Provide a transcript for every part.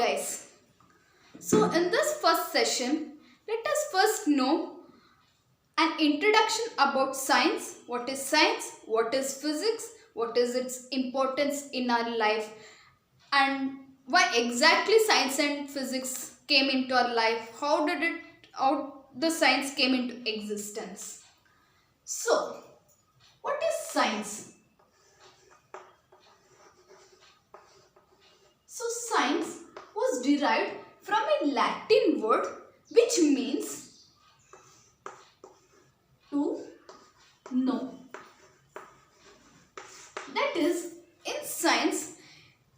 guys. So in this first session, let us first know an introduction about science. What is science? What is physics? What is its importance in our life? And why exactly science and physics came into our life? How the science came into existence? So, what is science? So science was derived from a Latin word which means to know. That is, in science,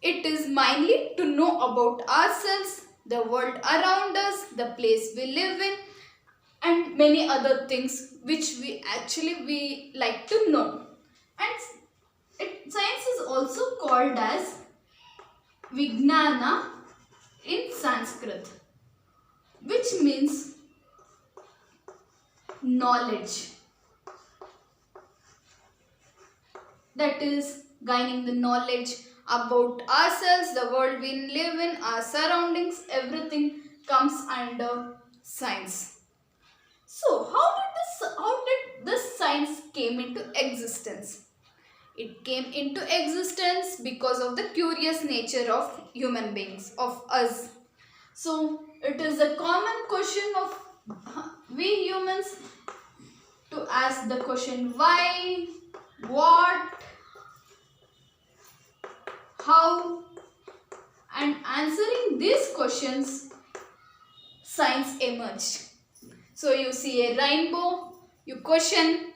it is mainly to know about ourselves, the world around us, the place we live in, and many other things which we like to know. And science is also called as Vijnana in Sanskrit, which means knowledge. That is, gaining the knowledge about ourselves, the world we live in, our surroundings, everything comes under science. So, how did this science came into existence? It came into existence because of the curious nature of human beings, of us. So, it is a common question of we humans to ask the question why, what, how, and answering these questions, science emerged. So, you see a rainbow, you question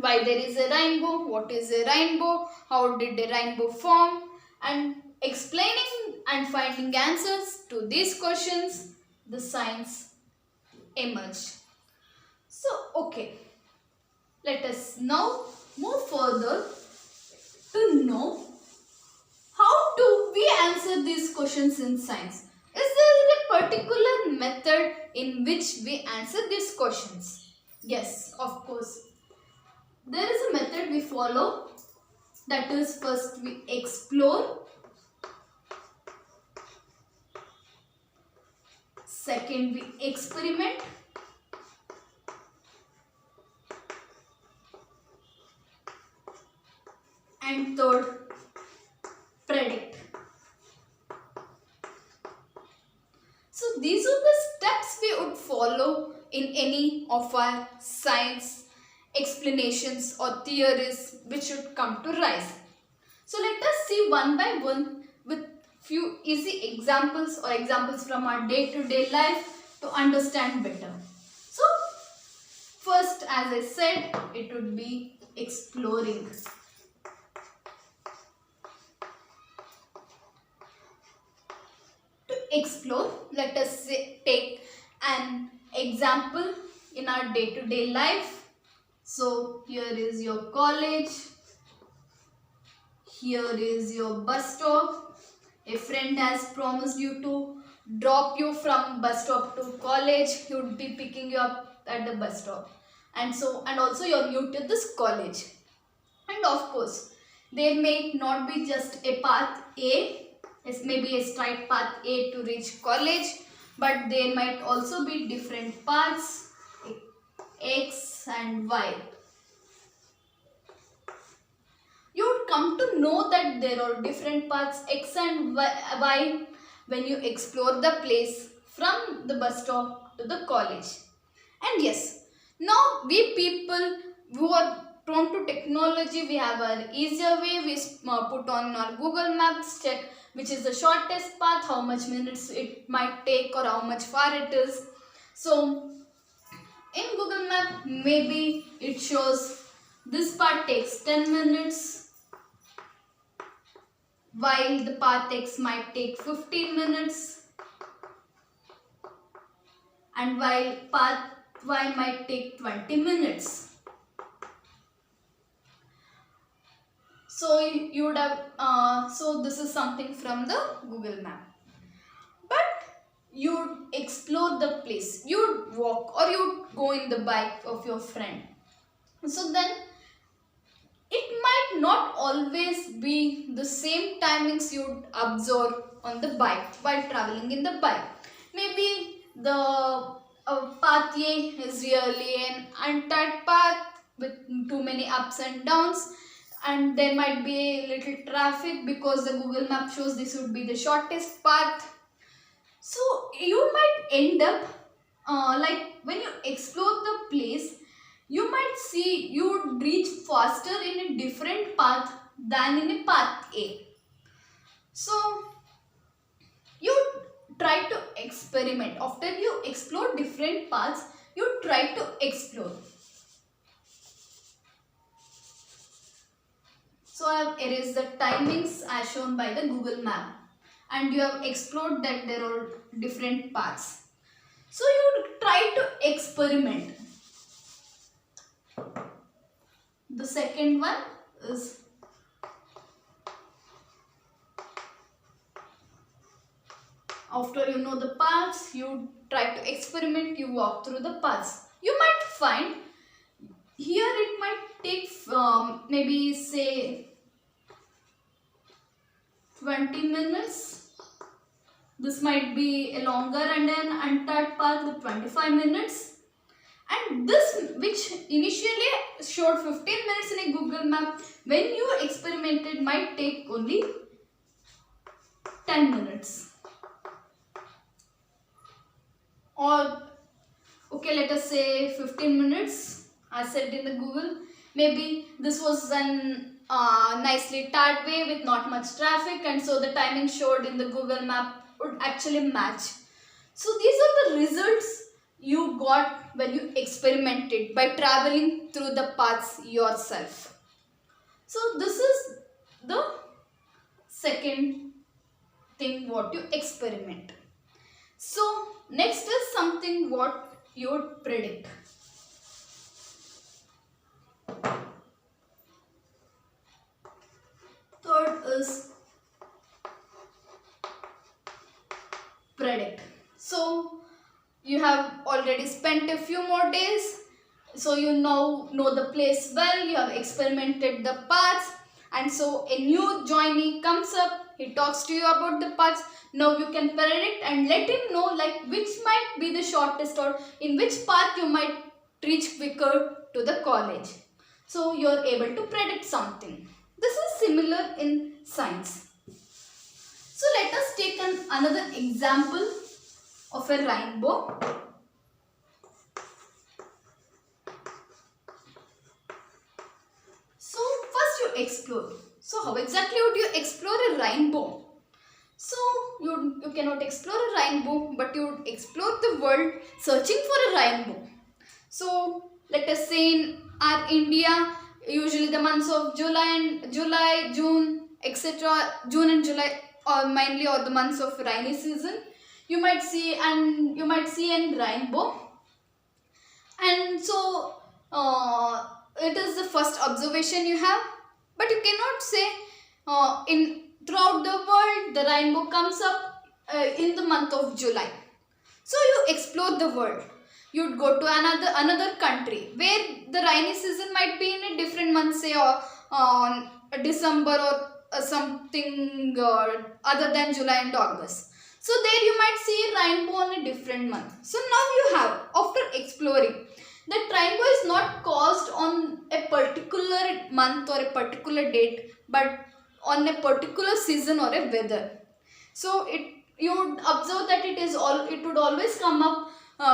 why there is a rainbow, what is a rainbow, how did a rainbow form, and explaining and finding answers to these questions, the science emerged. So, okay, let us now move further to know how do we answer these questions in science. Is there a particular method in which we answer these questions? Yes, of course. There is a method we follow, that is, first we explore, second we experiment, and third predict. So these are the steps we would follow in any of our science explanations or theories which should come to rise. So let us see one by one with few easy examples or examples from our day-to-day life to understand better. So first, as I said, it would be exploring. To explore, let us take an example in our day-to-day life. So here is your college, here is your bus stop. A friend has promised you to drop you from bus stop to college. He would be picking you up at the bus stop. And also you are new to this college. And of course, there may not be just a path A, it may be a straight path A to reach college, but there might also be different paths X and Y. You would come to know that there are different paths X and Y when you explore the place from the bus stop to the college. And yes, now we people who are prone to technology, we have an easier way. We put on our Google Maps, check which is the shortest path, how much minutes it might take or how much far it is. So in Google Map, maybe it shows this part takes 10 minutes, while the path X might take 15 minutes, and while path Y might take 20 minutes. So you would have, so this is something from the Google Map. You'd explore the place, you'd walk or you'd go in the bike of your friend. So then it might not always be the same timings you'd observe on the bike while traveling in the bike. Maybe the path A is really an untied path with too many ups and downs, and there might be a little traffic because the Google map shows this would be the shortest path. So you might end up like when you explore the place, you might see you would reach faster in a different path than in a path A. So you try to experiment. After you explore different paths, you try to explore. So I have erased the timings as shown by the Google map, and you have explored that there are different paths. So you try to experiment. The second one is after you know the paths, you try to experiment, you walk through the paths. You might find here it might take maybe say 20 minutes. This might be a longer and an untied path with 25 minutes. And this, which initially showed 15 minutes in a Google map, when you experimented might take only 10 minutes. Or okay, let us say 15 minutes as said in the Google. Maybe this was an nicely tarred way with not much traffic, and so the timing showed in the Google map would actually match. So these are the results you got when you experimented by traveling through the paths yourself. So this is the second thing what you experiment. So next is something what you would predict. Third is predict. So you have already spent a few more days, so you now know the place well, you have experimented the paths, and so a new joinee comes up, he talks to you about the paths. Now you can predict and let him know like which might be the shortest or in which path you might reach quicker to the college. So you are able to predict something. This is similar in science. So let us take another example of a rainbow. So first you explore. So how exactly would you explore a rainbow? So you cannot explore a rainbow, but you would explore the world searching for a rainbow. So let us say in our India, usually the months of July, June, etc. June and July are mainly the months of rainy season. You might see a rainbow, and so it is the first observation you have. But you cannot say throughout the world the rainbow comes up in the month of July. So you explore the world. You'd go to another country where the rainy season might be in a different month, say on December or something other than July and August. So there you might see a rainbow on a different month. So now you have, after exploring, that rainbow is not caused on a particular month or a particular date, but on a particular season or a weather. So you would observe that it would always come up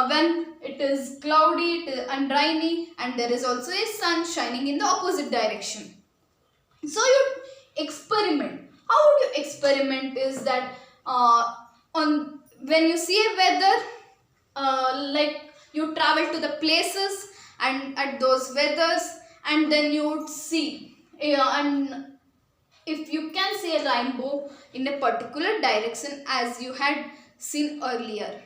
when it is cloudy and rainy, and there is also a sun shining in the opposite direction. So you experiment. How would you experiment is that when you see a weather, like you travel to the places and at those weathers, and then you would see and if you can see a rainbow in a particular direction as you had seen earlier.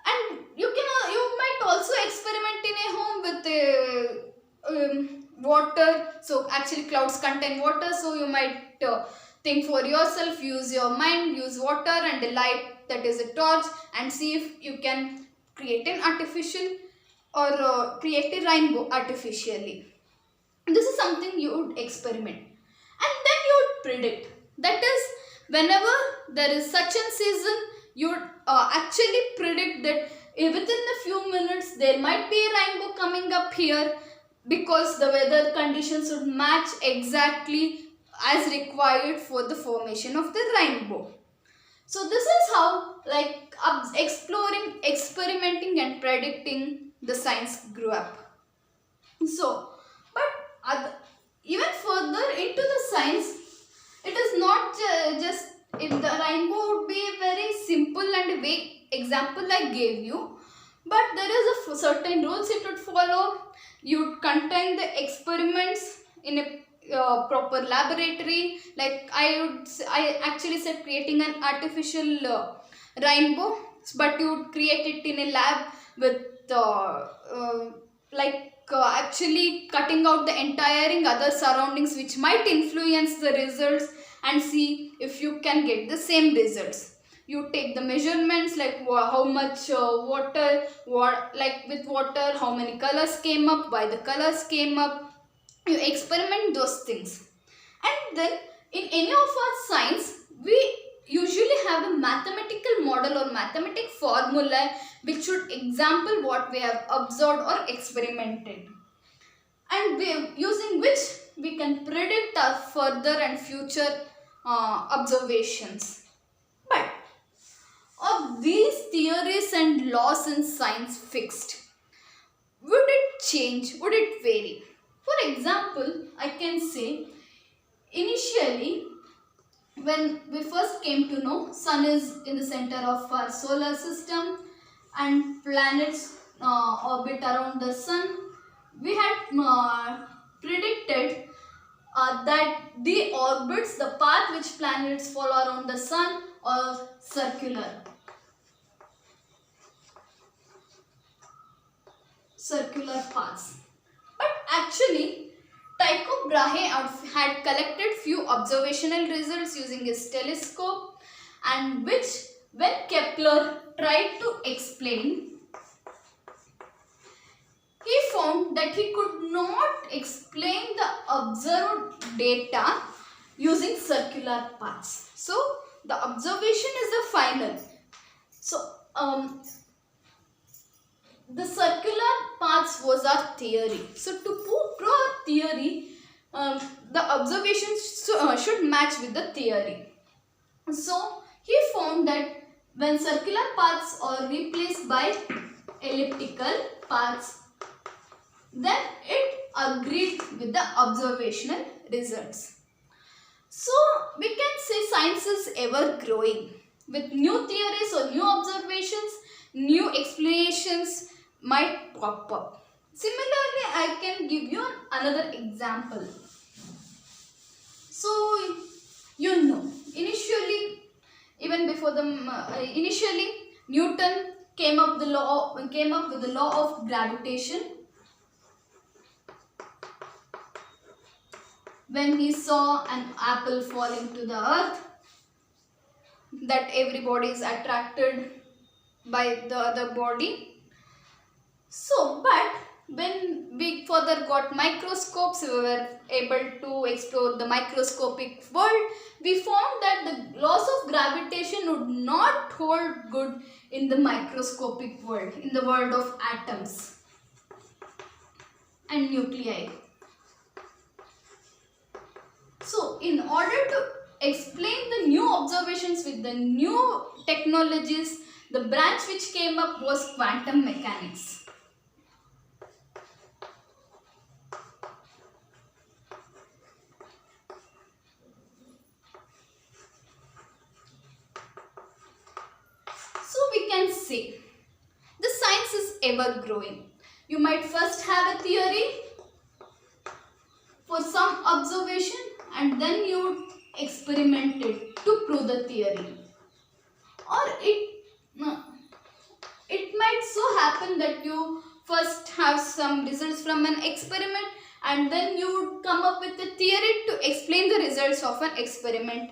And you might also experiment in a home with water. So actually clouds contain water, so you might think for yourself, use your mind, use water and a light, that is a torch, and see if you can create an artificial or create a rainbow artificially. This is something you would experiment. And then you would predict. That is Whenever there is such a season, you actually predict that within a few minutes there might be a rainbow coming up here, because the weather conditions would match exactly as required for the formation of the rainbow. So this is how, like, exploring, experimenting and predicting the science grew up. So, but even further into the science, it is not just in the rainbow would be a very simple and vague example I gave you, but there is a certain rules it would follow. You would contain the experiments in a proper laboratory. Like I actually said, creating an artificial rainbow, but you would create it in a lab with actually cutting out the entire other surroundings which might influence the results, and see if you can get the same results. You take the measurements, like how much water, like with water, how many colors came up, why the colors came up. You experiment those things, and then in any of our science, we usually have a mathematical model or mathematical formula which should example what we have observed or experimented, and using which we can predict our further and future observations. But are these theories and laws in science fixed? Would it change? Would it vary? For example, I can say initially, when we first came to know sun is in the center of our solar system and planets orbit around the sun, we had predicted that the orbits, the path which planets follow around the sun, are circular paths. But actually, Tycho Brahe had collected few observational results using his telescope, and which, when Kepler tried to explain, he found that he could not explain the observed data using circular paths. So the observation is the final. So the circular paths was our theory. So to prove our theory, the observations should match with the theory. So he found that when circular paths are replaced by elliptical paths, then it agreed with the observational results. So we can say science is ever growing. With new theories or new observations, new explanations might pop up. Similarly, I can give you another example. So, initially, even before the initially, Newton came up with the law of gravitation when he saw an apple falling to the earth, that everybody is attracted by the other body. So, but when we further got microscopes, we were able to explore the microscopic world. We found that the laws of gravitation would not hold good in the microscopic world, in the world of atoms and nuclei. So, in order to explain the new observations with the new technologies, the branch which came up was quantum mechanics. So, we can say the science is ever growing. You might first have a theory for some observation, and then you experiment it to prove the theory. Or it might so happen that you first have some results from an experiment, and then you would come up with a theory to explain the results of an experiment.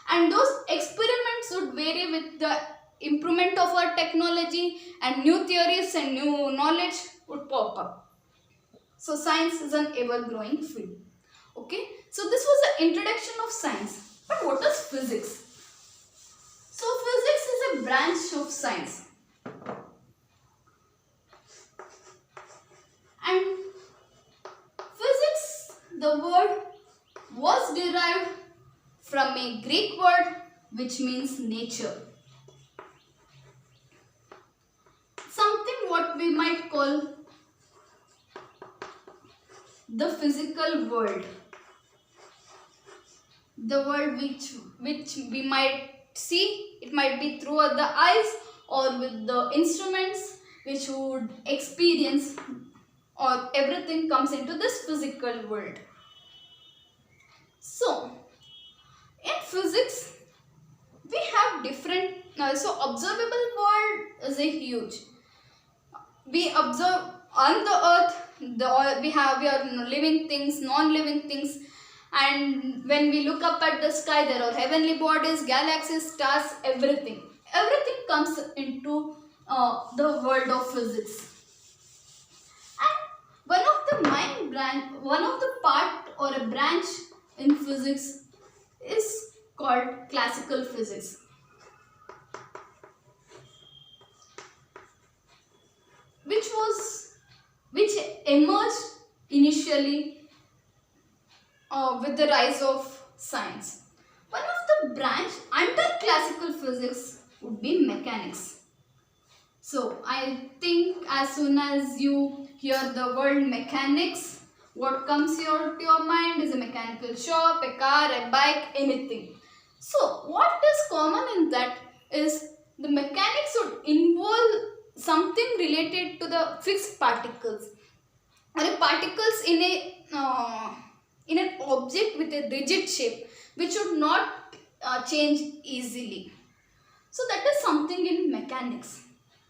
And those experiments would vary with the improvement of our technology, and new theories and new knowledge would pop up. So science is an ever-growing field. Okay, so this was the introduction of science. But what is physics? science. And physics, the word was derived from a Greek word which means nature. Something what we might call the physical world. The world which we might see, it might be through the eyes or with the instruments which would experience, or everything comes into this physical world. So, in physics, we have different, so observable world is a huge. We observe on the earth, we are living things, non-living things, and when we look up at the sky, there are heavenly bodies, galaxies, stars, everything. Everything comes into the world of physics. And one of the part or a branch in physics is called classical physics, which emerged initially with the rise of science. One of the branch under classical physics would be mechanics. So I think as soon as you hear the word mechanics, what comes to your mind is a mechanical shop, a car, a bike, anything. So what is common in that is the mechanics would involve something related to the fixed particles, or particles in an object with a rigid shape which would not change easily. So that is something in mechanics.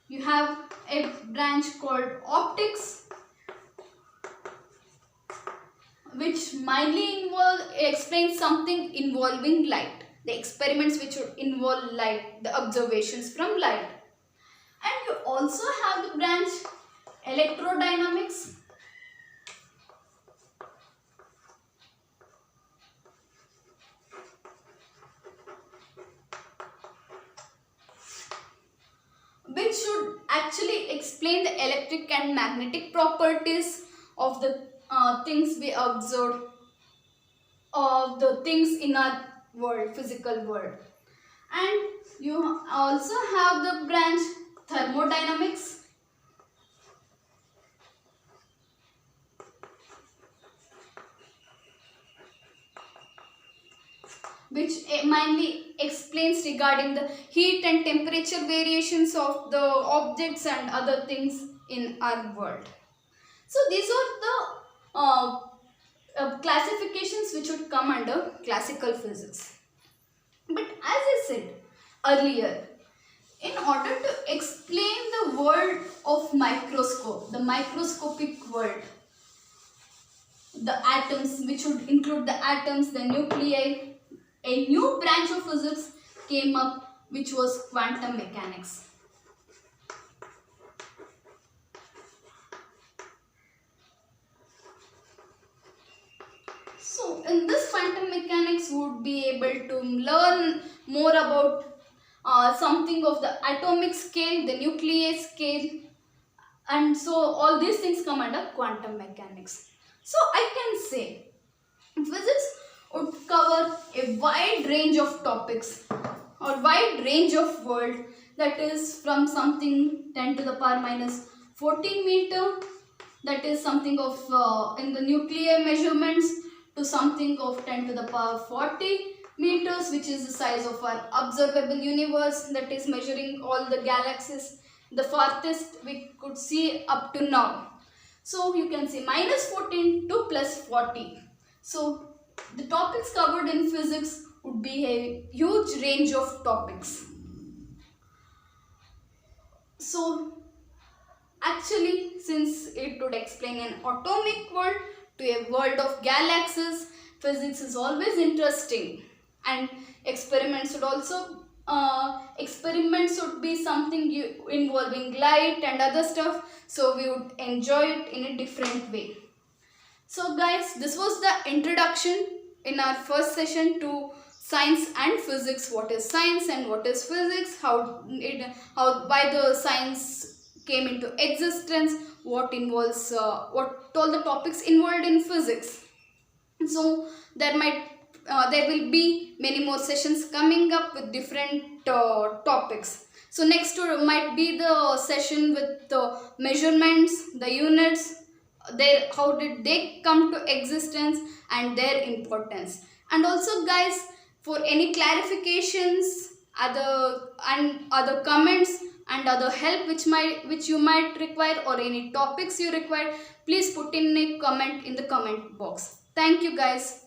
You have a branch called optics, which mainly explains something involving light. The experiments which would involve light, the observations from light. And you also have the branch electrodynamics, which should actually explain the electric and magnetic properties of the things we observe, of the things in our world, physical world. And you also have the branch thermodynamics, which mainly explains regarding the heat and temperature variations of the objects and other things in our world. So these are the classifications which would come under classical physics. But as I said earlier, in order to explain the world of microscope, the microscopic world, the atoms, which would include the atoms, the nuclei, a new branch of physics came up, which was quantum mechanics. So in this quantum mechanics, we would be able to learn more about something of the atomic scale, the nucleus scale, and so all these things come under quantum mechanics. So I can say physics would cover a wide range of topics or wide range of world, that is from something 10 to the power minus 14 meter, that is something of in the nuclear measurements, to something of 10 to the power 40 meters, which is the size of our observable universe, that is measuring all the galaxies, the farthest we could see up to now. So you can see minus 14 to plus 40. So the topics covered in physics would be a huge range of topics. So actually, since it would explain an atomic world to a world of galaxies, physics is always interesting, and experiments would also be something involving light and other stuff, so we would enjoy it in a different way. So guys, this was the introduction in our first session to science and physics. What is science and what is physics? Why the science came into existence? What involves what all the topics involved in physics. So there will be many more sessions coming up with different topics. So next might be the session with the measurements, the units, their how did they come to existence and their importance. And also guys, for any clarifications, other comments and other help which you might require, or any topics you require, please put in a comment in the comment box. Thank you guys.